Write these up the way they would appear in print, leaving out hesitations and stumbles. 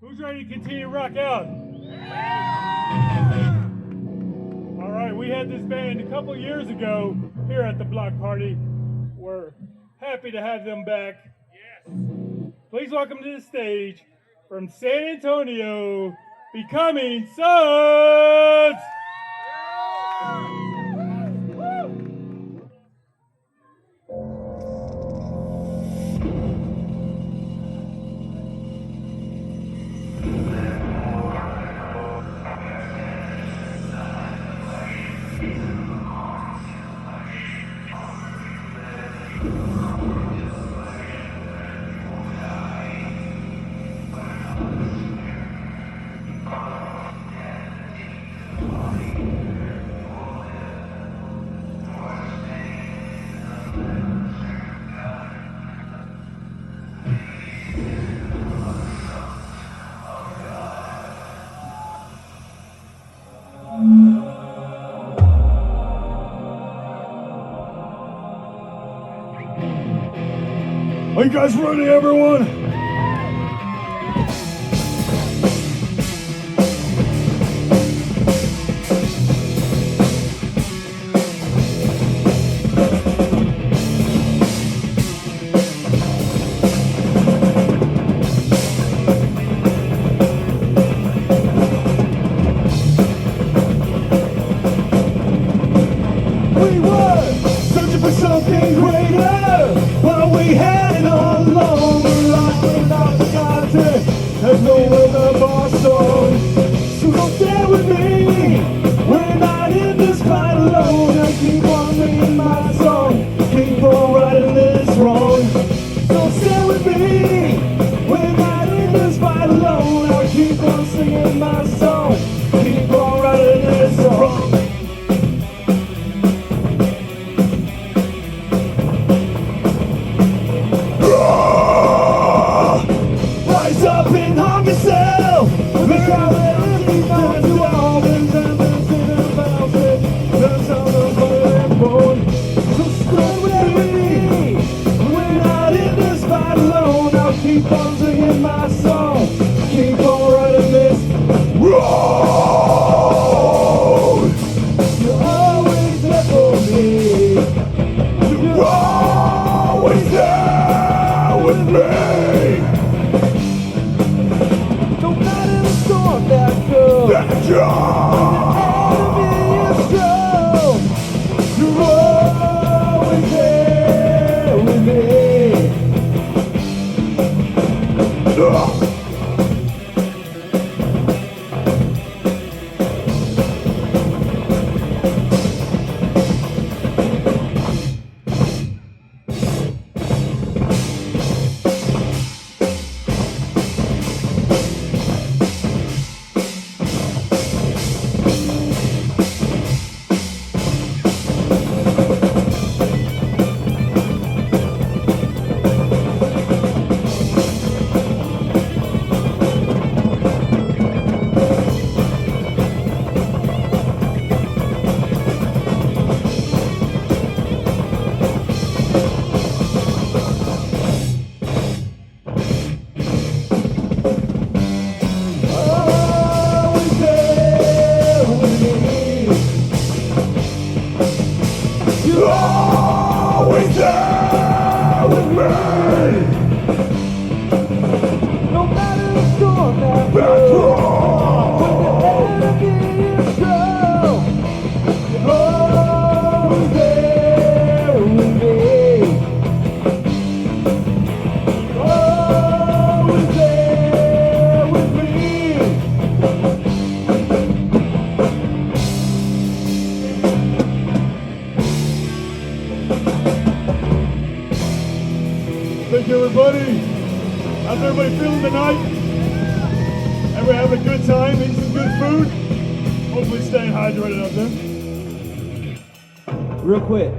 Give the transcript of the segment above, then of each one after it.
Who's ready to continue to rock out? All right, we had this band a couple years ago here at the block party. We're happy to have them back. Yes. Please welcome to the stage from San Antonio, Becoming Sons! Are you guys ready, everyone? We were searching for something greater, but we had it all along. We're lost without the content. There's no other bar song. So don't stand with me. We're not in this fight alone. I keep on singing my song. Keep on writing this wrong. Don't stand with me. We're not in this fight alone. I keep on singing my song. Keep on writing this song. Rise up and harm yourself. Look how everything finds you all. There's nothing about it. There's all the blood and bone. So stand with me. We're not in this fight alone. I'll keep on singing my song. Keep on writing this road. You're always there for me. You're always there with me. That girl. When the enemy is strong, you're always there with me. Always there with me. No matter the storm that blows, when the enemy is strong, you're always there with me. Always there with me. Thank you, everybody. How's everybody feeling tonight? Everybody having a good time, eating some good food? Hopefully staying hydrated out there. Real quick.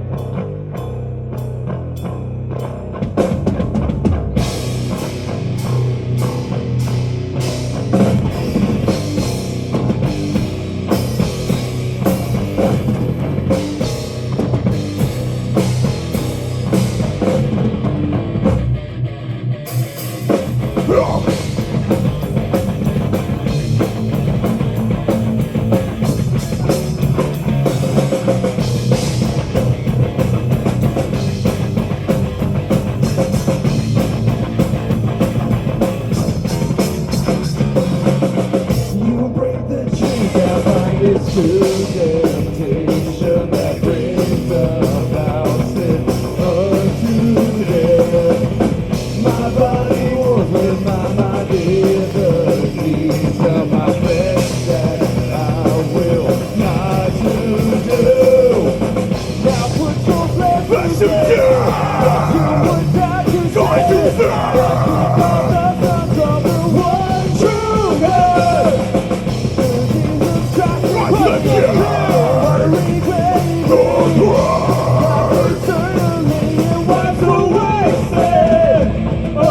to temptation that brings about sin unto death. My body wars with my mind in the deeds of my flesh that I will not to do. Now put your flesh to death, that you would die to sin, that you call the sons of the one true God. Through Jesus Christ, what the hell, what a regret, eternally it wipes away sin. Oh,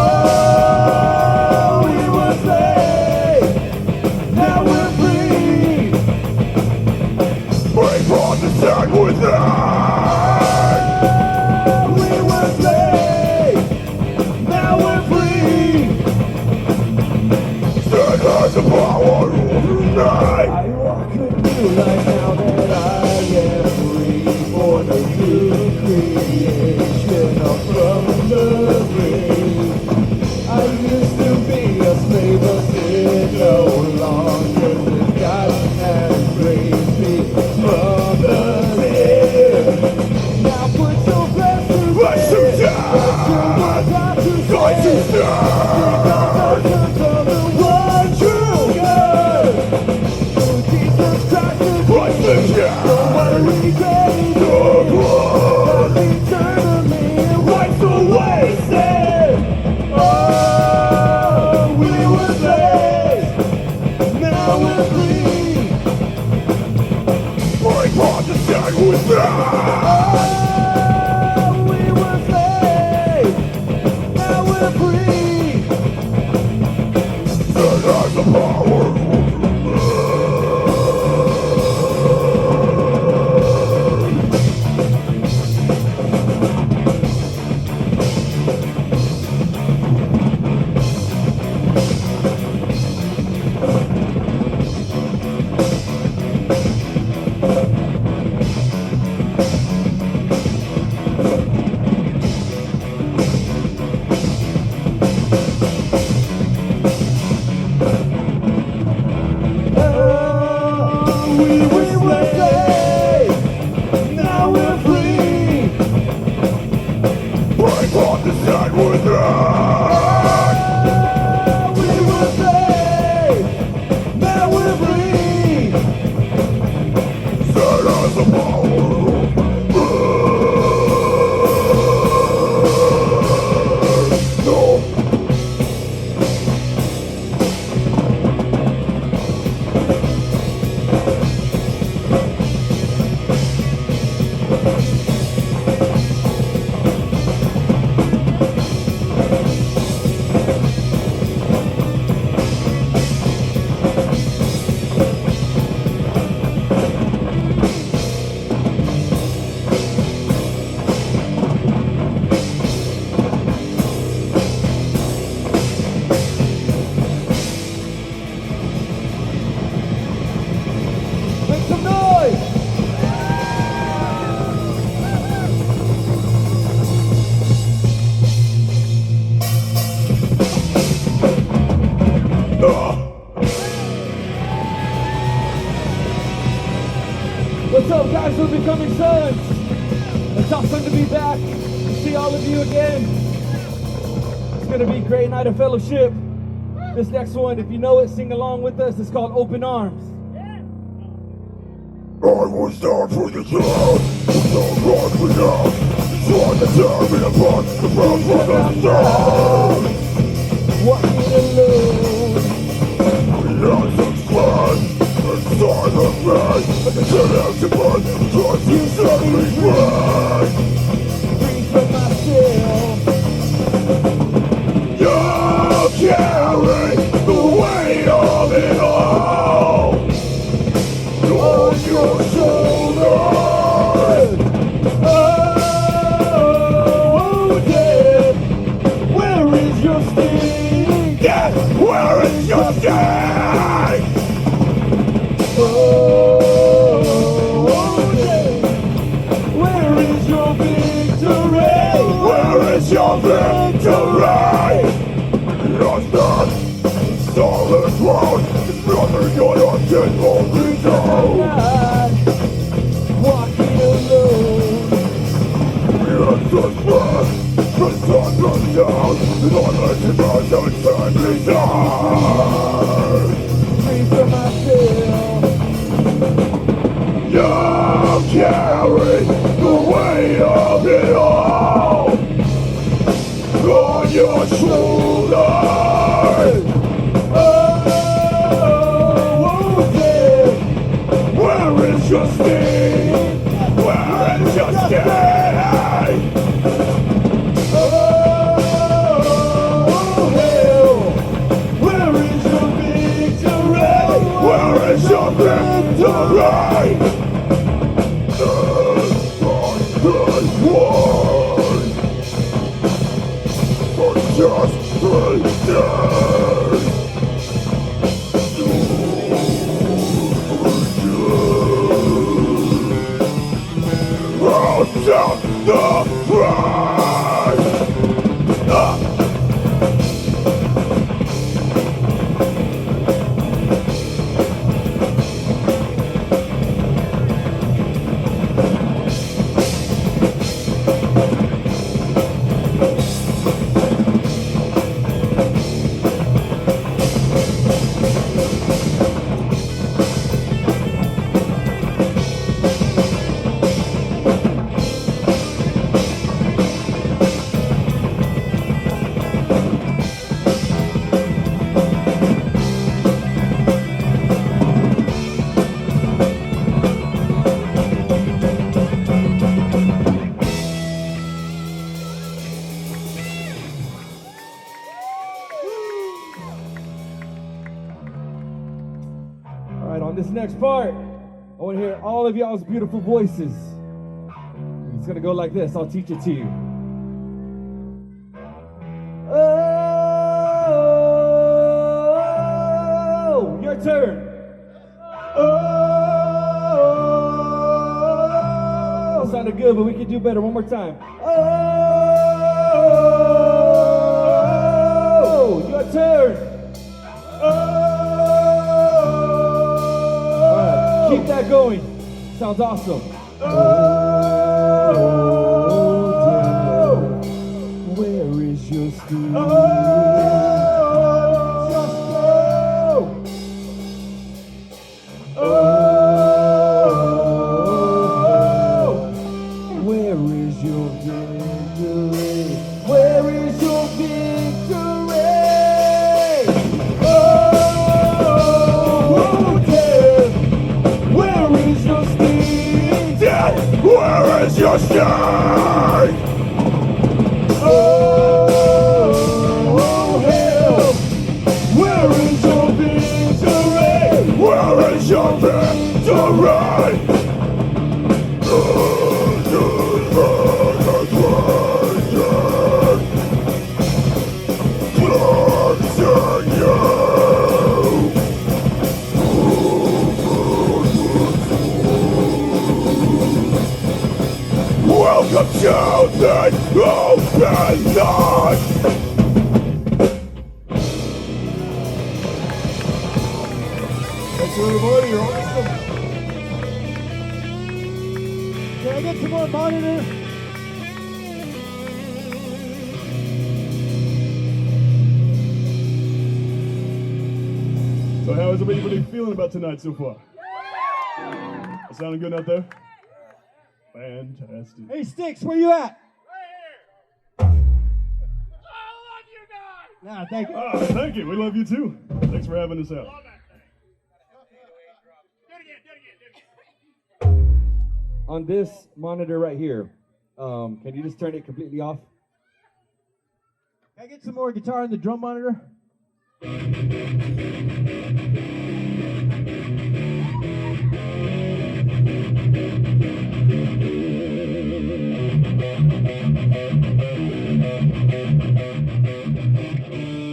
we were saved, now we're free. Break on the side with us. We were saved, now we're free. Sin has the power overnight. I walk with you like now that I am reborn, a new creation from the grave. I used to be a slave of sin, no longer since God has raised me from the dead. Now put your flesh to death, that you will die to sin, because the sons of the one true God. Through Jesus Christ the King, no matter regret, that eternally it wipes away sin. Oh, we were saved, now we're free. Break on the side with us. Oh, we were saved, now we're free. Sin has the power. We were saved, now we're free. Break on the side with us. We were saved, now we're free. Sin has the power. No. Make some noise! What's up, guys? We're Becoming Sons. It's awesome to be back and see all of you again. It's going to be a great night of fellowship. This next one, if you know it, sing along with us. It's called Open Arms. I was down for the job, don't run me down. Trying to tear me apart, the ground for the stars. Walking alone. We had some fun, inside the bed. I can tell empty blood, trying to set me free. Free from myself. You'll carry the weight of it all on your shoulders. Oh, death, where is your sting? Yes, solid ground. It's nothing gonna get only down. Walking alone. It's the spread, the sun goes down, and all the emotions turn me down. Free from my feel. You carry the weight of it all on your shoulders. Oh, yeah. Where is your sting? Where is your sting? Oh, hell. Where is your victory? Where is your victory? Good one. For just 3 days. Out down the prize. All right, on this next part, I want to hear all of y'all's beautiful voices. It's gonna go like this. I'll teach it to you. Oh, your turn. Oh, sounded good, but we can do better. One more time. Oh, your turn. All right, keep that going. Sounds awesome. Where is your skin? Just go. Where is your victory? Where is your victory? Oh, death. Where is your sting? Death, where is your sting? Oh, hell. Where is your victory? Where is your victory? Welcome to the open night. Thanks everybody, you're awesome. Can I get some more monitors? So how is everybody feeling about tonight so far? Sounding good out there? Fantastic. Hey Sticks, where you at? Nah, thank you. Ah, thank you. We love you too. Thanks for having us out. On this monitor right here, can you just turn it completely off? Can I get some more guitar on the drum monitor?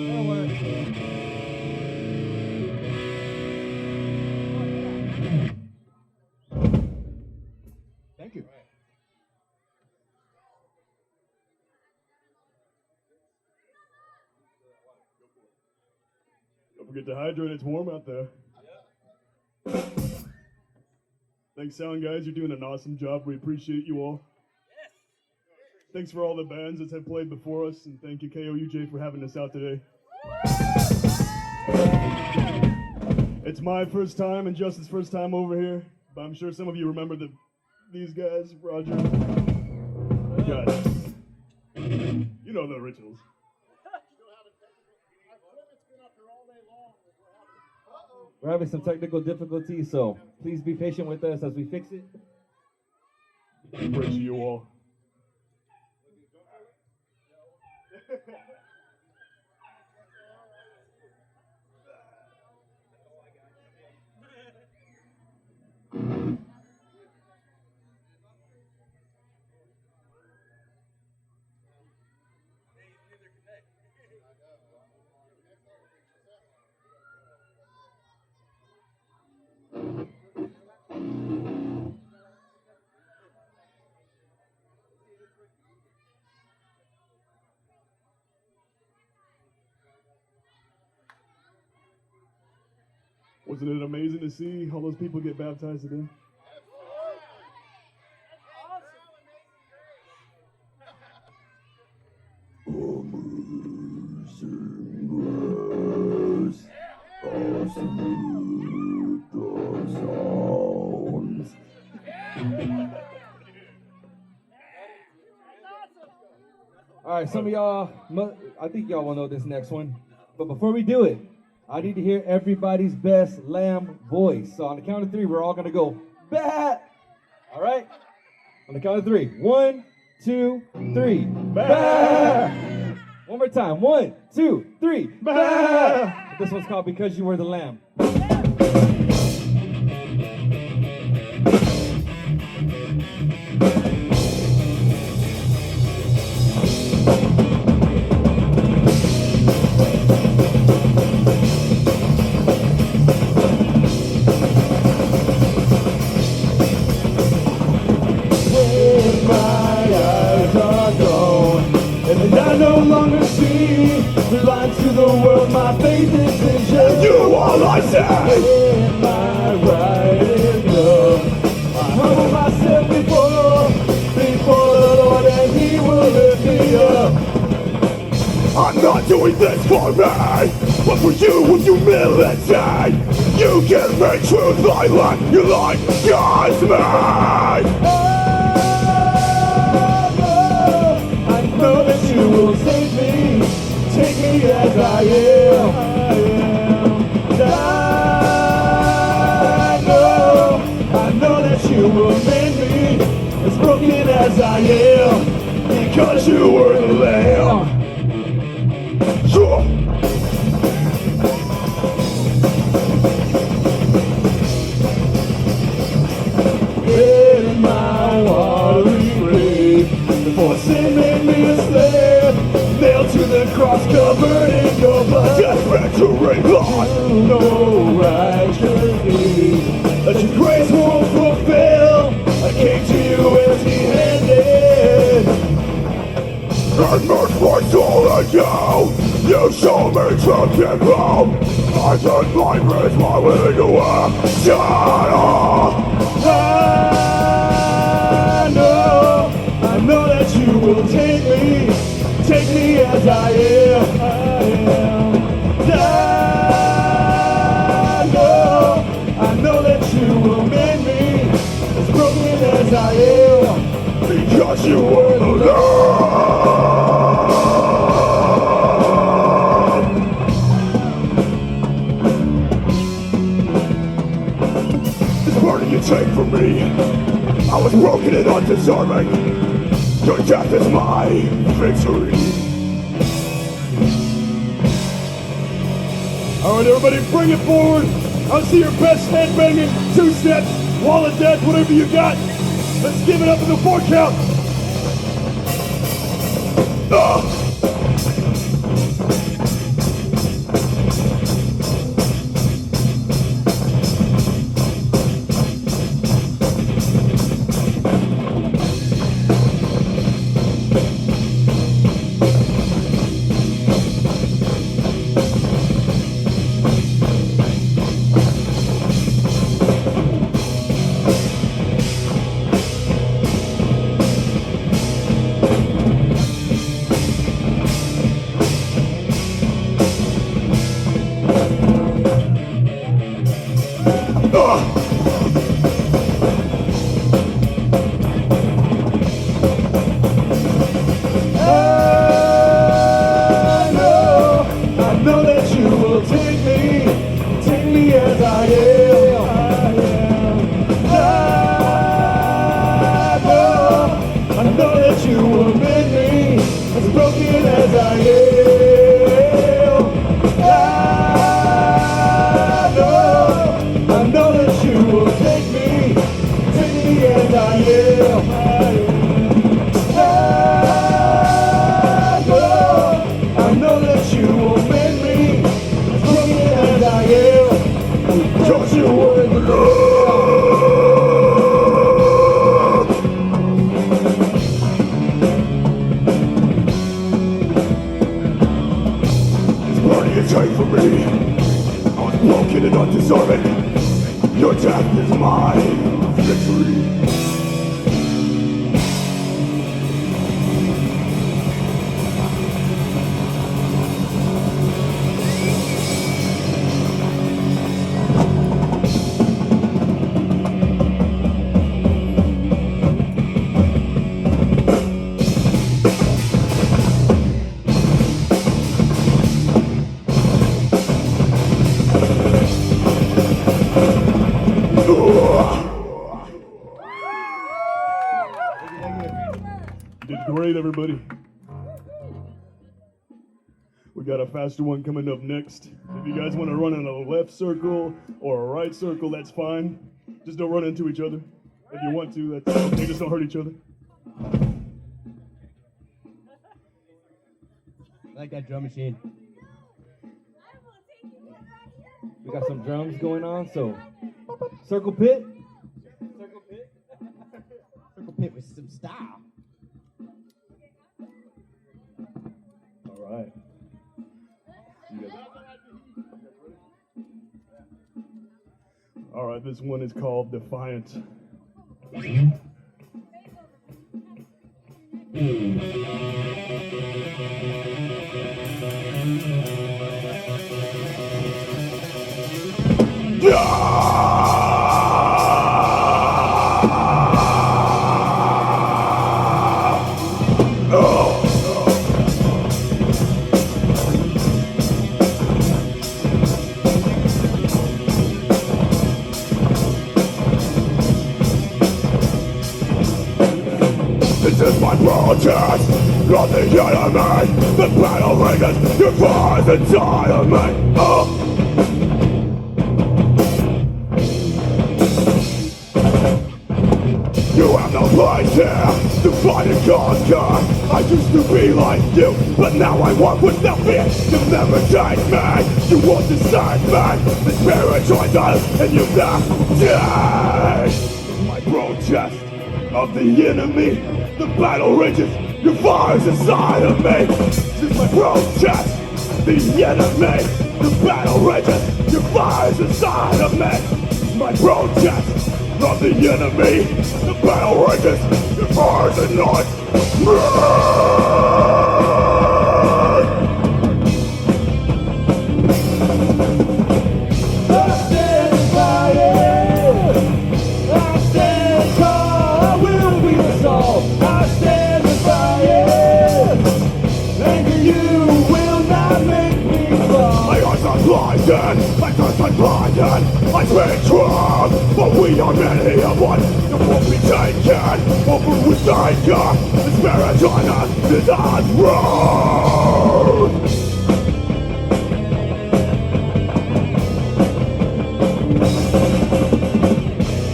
That'll work. Thank you. forget to hydrate, it's warm out there. Thanks, sound guys, you're doing an awesome job. We appreciate you all. Thanks for all the bands that have played before us, and thank you, KOUJ, for having us out today. It's my first time and Justin's first time over here, but I'm sure some of you remember these guys, Roger. Guys, you know the originals. We're having some technical difficulties, so please be patient with us as we fix it. Appreciate you all. Wasn't it amazing to see all those people get baptized today? All right, some of y'all, I think y'all will know this next one. But before we do it, I need to hear everybody's best lamb voice. So on the count of three, we're all gonna go bat. All right? On the count of three. 1, 2, 3. Bat. One more time. 1, 2, 3. Bat. This one's called Because You Were the Lamb. My faith is in you. You all I say. In my right is love. I humble myself before the Lord, and He will lift me up. I'm not doing this for me, but for you with humility. You can make truth violent. Your life guides me. I know that you will save me. Take me as I am. I know that you will mend me, as broken as I am, because you were the Lamb. Sure. In my watery grave, before sin made me a slave. Nailed to the cross, covered in your blood. Desperate to realize no righteous deed that your grace won't fulfill. I came to you empty-handed. And merged my soul in you. You show me truth and love. I turn my grace while willing to work. I know that you will take me. Take me as I am. I know that you will mend me, as broken as I am, because you were the Lamb. This burden you take from me, I was broken and undeserving. Your death is my victory. All right, everybody, bring it forward. I'll see your best headbanging, 2 steps, wall of death, whatever you got. Let's give it up in the 4 count. broken and undeserving. Your death is my victory. Did great, everybody. We got a faster one coming up next. If you guys want to run in a left circle or a right circle, that's fine. Just don't run into each other. If you want to, that's okay. Just don't hurt each other. I like that drum machine. We got some drums going on, so circle pit. Circle pit. Circle pit with some style. All right. All right, this one is called Defiant. This is my protest, not the enemy. The battle rages, your fires inside of me. You have no place here to fight and conquer. I used to be like you, but now I walk without fear. You never change me, you won't decide me. The spirit joins us and you never die. My protest of the enemy. The battle rages, your fire's inside of me. This is my protest, the enemy. The battle rages, your fire's inside of me. This is my protest of the enemy. The battle rages, your fire's inside of me. My thoughts are blinded, I speak truth, but we are many of one. You won't be taken, over with anger. The spirit on us is on road.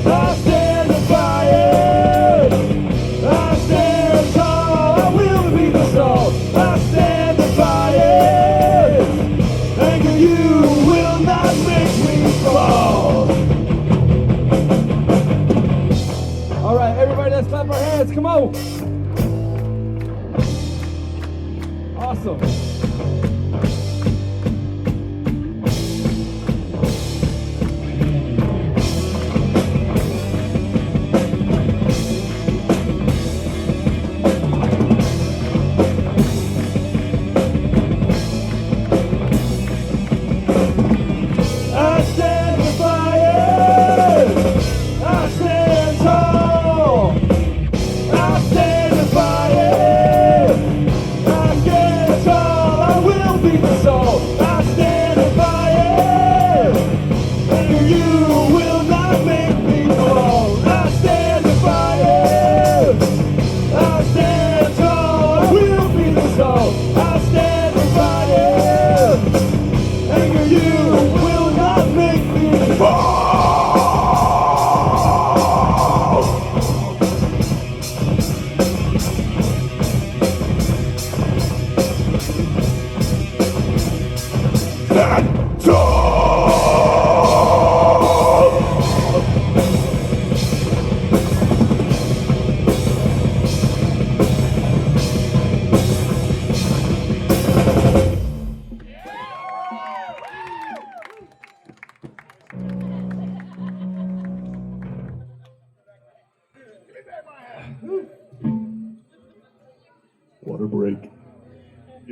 I stand defiant, I stand tall, I will be the soul. I stand defiant, anger you will not make me fall. All right, everybody, let's clap our hands. Come on. Awesome.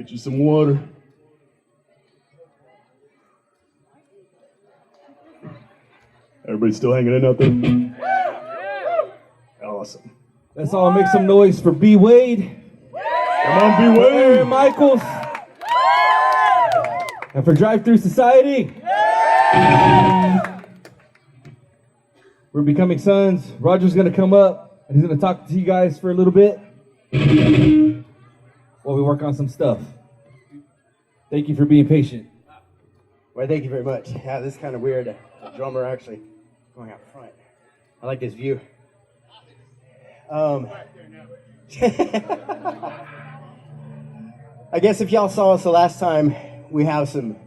Get you some water. Everybody still hanging in out there? Awesome. Let's all make some noise for B. Wade. Come on, B. For Aaron Wade. Michaels. And for Drive Through Society. We're becoming sons. Roger's gonna come up and he's gonna talk to you guys for a little bit while we work on some stuff. Thank you for being patient. Well, thank you very much. Yeah, this is kind of weird. The drummer actually going out front. I like this view. I guess if y'all saw us the last time, we have some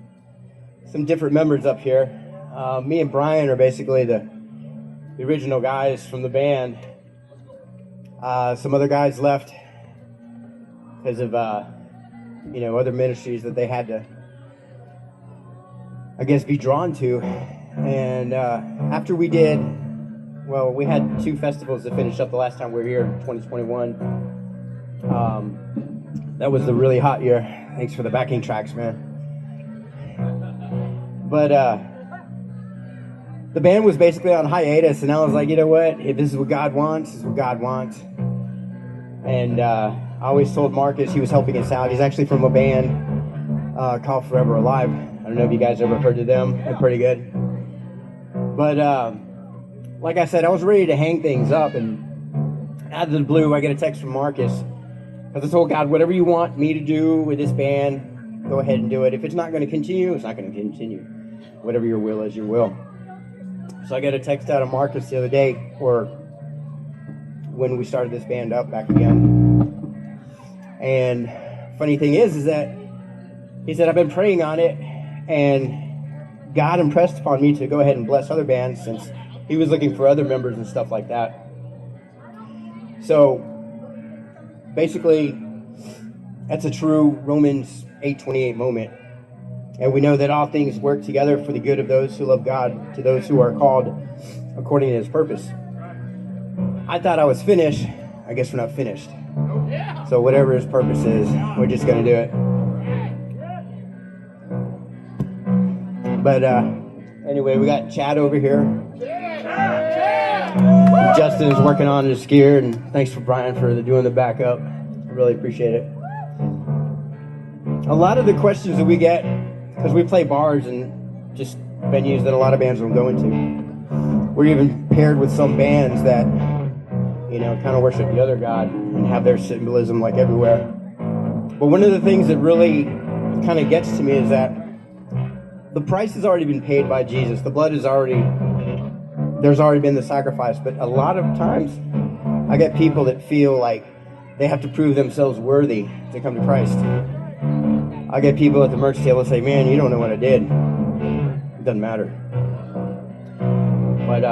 different members up here. Me and Brian are basically the original guys from the band. Some other guys left because of other ministries that they had to, I guess, be drawn to. And after we did, well, we had 2 festivals to finish up the last time we were here, 2021. That was the really hot year. Thanks for the backing tracks, man. But the band was basically on hiatus, and I was like, you know what? If this is what God wants, this is what God wants. And I always told Marcus, he was helping us out. He's actually from a band called Forever Alive. I don't know if you guys ever heard of them. They're pretty good. But like I said, I was ready to hang things up, and out of the blue, I get a text from Marcus. Because I told God, whatever you want me to do with this band, go ahead and do it. If it's not going to continue, it's not going to continue. Whatever your will is, your will. So I got a text out of Marcus the other day, or when we started this band up back again. And funny thing is that he said, I've been praying on it, and God impressed upon me to go ahead and bless other bands, since he was looking for other members and stuff like that. So basically, that's a true Romans 8:28 moment. And we know that all things work together for the good of those who love God, to those who are called according to his purpose. I thought I was finished. I guess we're not finished. So whatever his purpose is, we're just going to do it. But anyway, we got Chad over here. Justin is working on his gear, and thanks for Brian for doing the backup. I really appreciate it. A lot of the questions that we get, because we play bars and just venues that a lot of bands don't go into. We're even paired with some bands that, kind of worship the other god and have their symbolism like everywhere. But one of the things that really kind of gets to me is that the price has already been paid by Jesus. The blood is there's already been the sacrifice. But a lot of times, I get people that feel like they have to prove themselves worthy to come to Christ. I get people at the merch table that say, man, you don't know what I did. It doesn't matter. But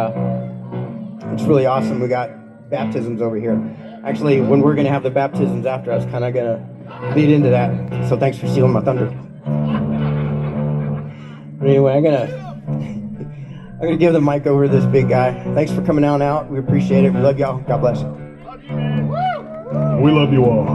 it's really awesome. We got baptisms over here. Actually, when we're going to have the baptisms after, I was kind of going to lead into that. So thanks for stealing my thunder. But anyway, I'm gonna give the mic over to this big guy. Thanks for coming on out. We appreciate it. We love y'all. God bless. We love you all.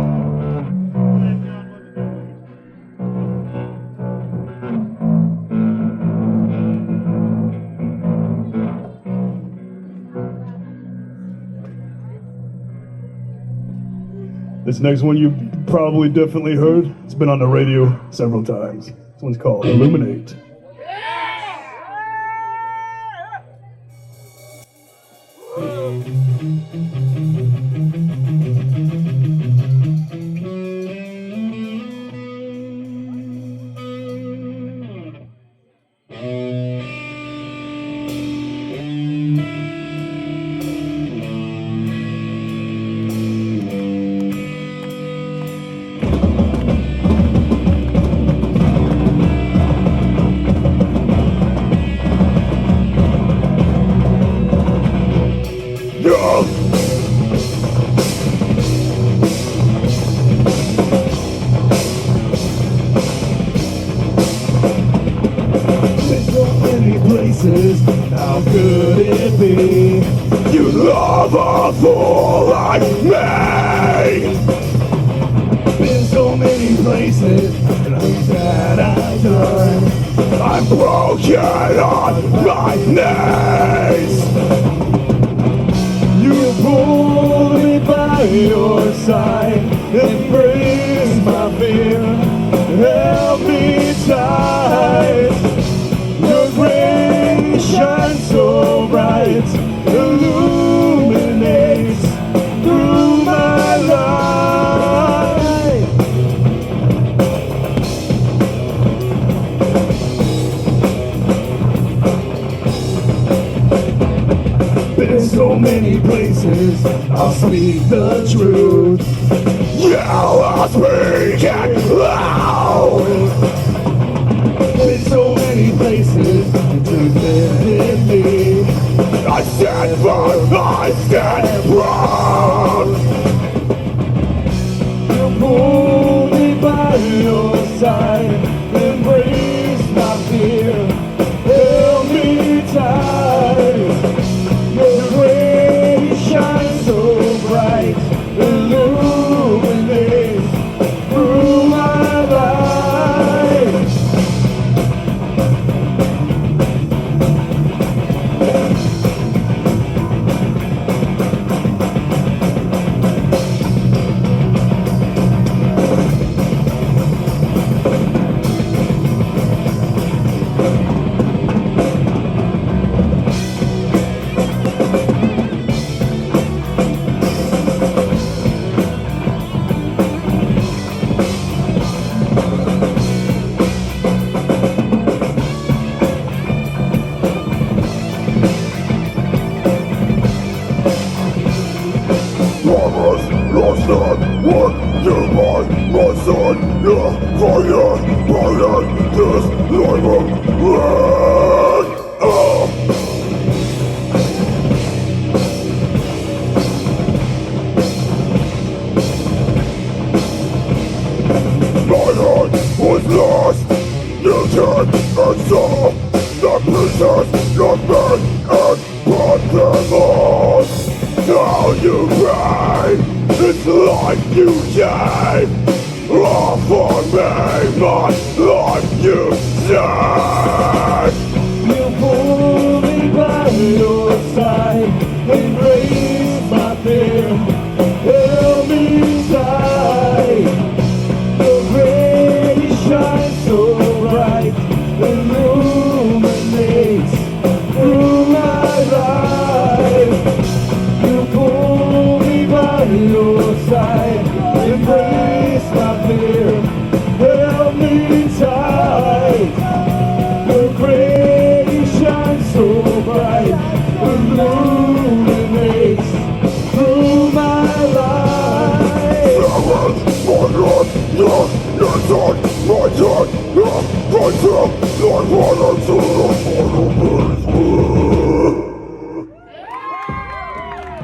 This next one you probably definitely heard. It's been on the radio several times. This one's called Illuminate. How could it be you love a fool like me? Been so many places and things that I've done. I'm broken on my knees. You pulled me by your side, embrace my fear, held me tight. Your grace shines so bright, illuminates through my life. Been so many places, I'll speak the truth. Yeah, I'll speak it loud. Been so many places to visit me. I stand firm, I stand proud. You pull me by your side, embrace my fear, held me tight. Your grace shines so bright, illuminates through my life.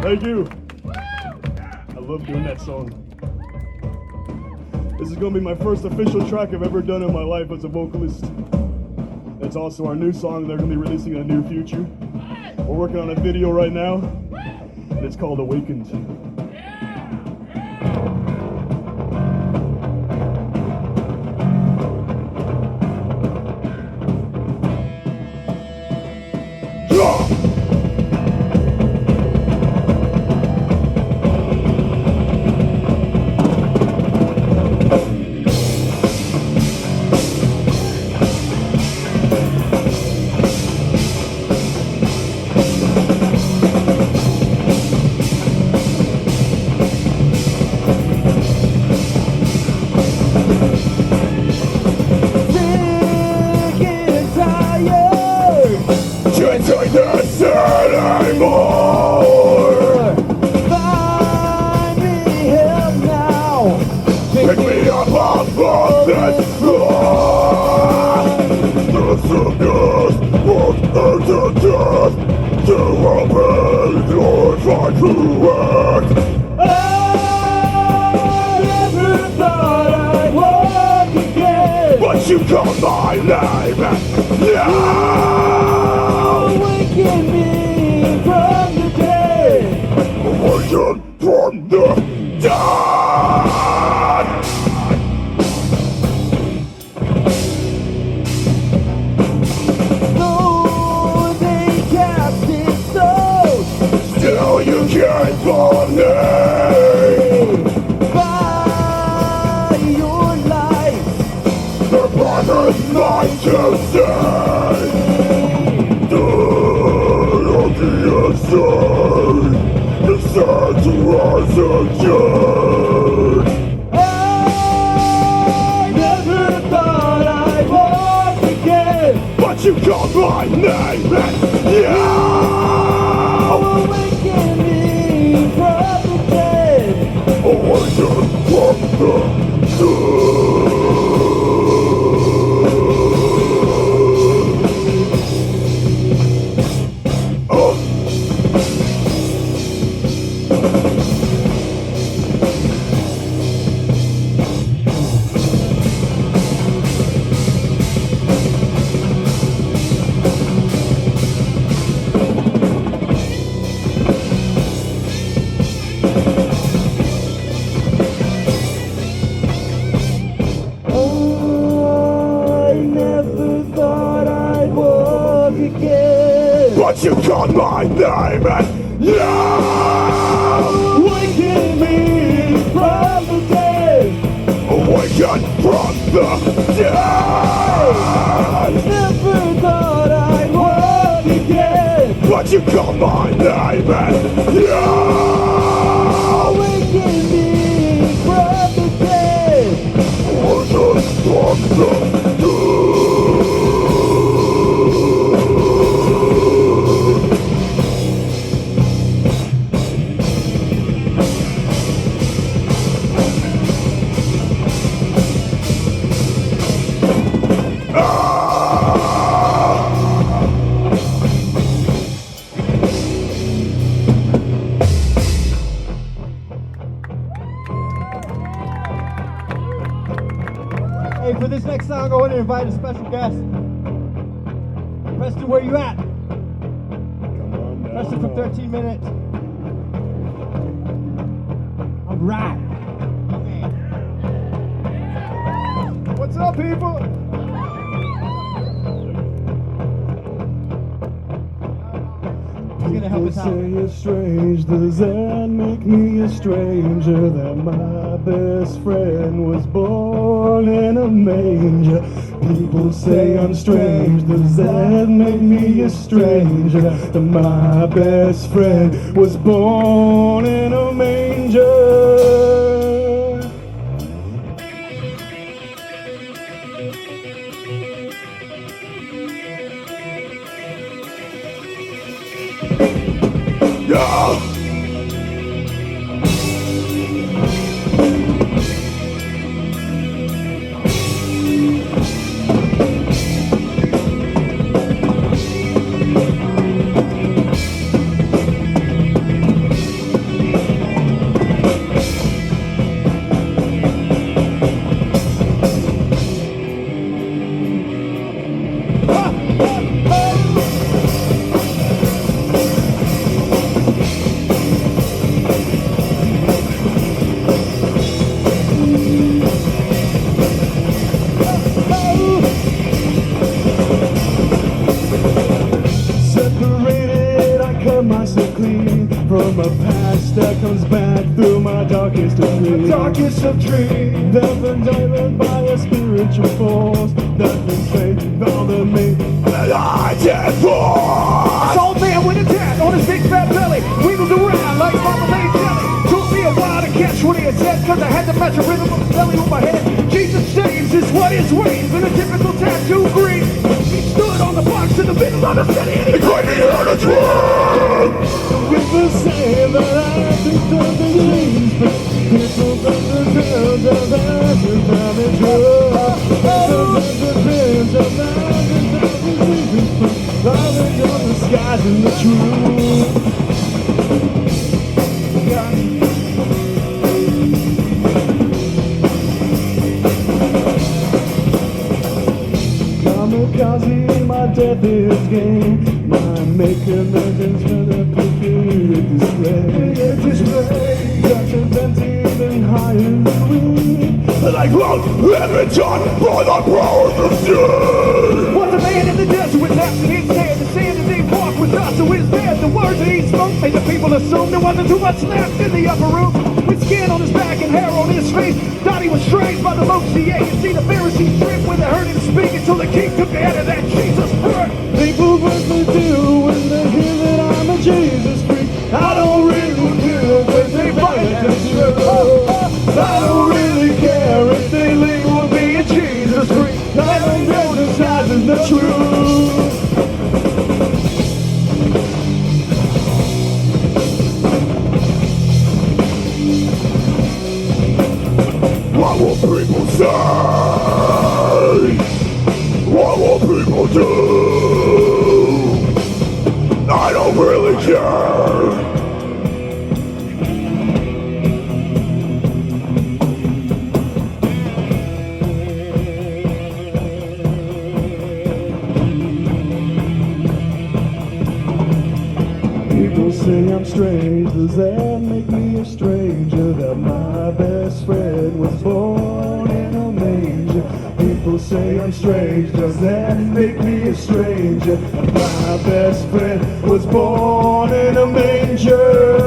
Thank you. I love doing that song. This is going to be my first official track I've ever done in my life as a vocalist. It's also our new song they're going to be releasing in the near future. We're working on a video right now, and it's called Awaken. You call my name now. Awaken me from the dead. Awaken from the dead. name. By your life. The private mind to say. Of the inside, decide to rise again. I never thought I'd walk again. But you called my name and yeah, Awaken me from the dead. awaken from the dead. But you called my name and yeah, Awaken me from the dead. awaken from the dead. Never thought I'd walk again. But you called my name and yeah, Awaken me from the dead. awaken from the dead. Hey, for this next song, I want to invite a special guest. Preston, where you at? Preston from 13 Minutes. All right. What's up, people? He's gonna help us out. Say it's strange, does that make me a stranger? That my best friend was born in a manger. People say I'm strange, does that make me a stranger? That my best friend was born in a manger. Yeah. Separated, I cut myself clean from a past that comes back through my darkest of dreams. Darkest of dreams. Death and diamond by a spiritual force that can say all the me that I did for. Old man with a tat on his big fat belly wiggles around like marmalade jelly. Took me a while to catch what he had said, cause I had to match a rhythm of his belly with my head. Jesus saves is what his ways in a typical tattoo green. He stood on the box in the middle of the city and he Cried me out a twirl. People say that I think of the dreams, but people from the tales of that is not the truth. Sometimes the dreams of that is not the dreams, but love is on the skies and the truth. Kamikaze, my death is gain. My maker legends for the picture display. Transcendented and higher than we. Like love had been done by the powers of sin. was a man in the desert with nothing his hand. The sand and they walk with us, so his bed The words that he spoke made the people assume there wasn't too much left in the upper room. With skin on his back and hair on his face, thought he was strange by the looks he ate. And see the Pharisees trip when they heard him speak until the king took the head of that Jesus prick. People what they do when they hear that I'm a Jesus freak. I don't really care when they find that true. I don't really care if they label me a Jesus freak. I don't know the size is the truth. What will people say? What will people do? I don't really care. People say I'm strange, does that make me a stranger? That my best friend was born in a manger. People say I'm strange, does that make me a stranger? My best friend was born in a manger.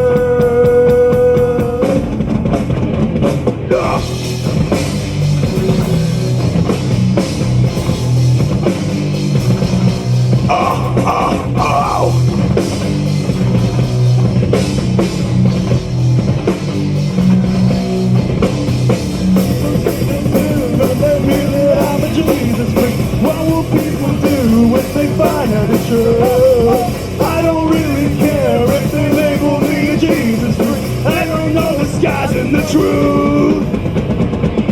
I don't really care if they label me a Jesus freak. I don't know the skies and the truth.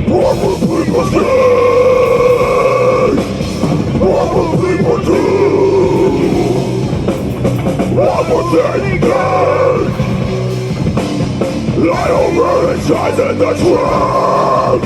What will people say? What will people do? What will they think? I don't really size in the truth.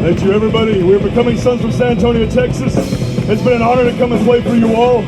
Thank you, everybody. We're becoming Sons from San Antonio, Texas. It's been an honor to come and play for you all.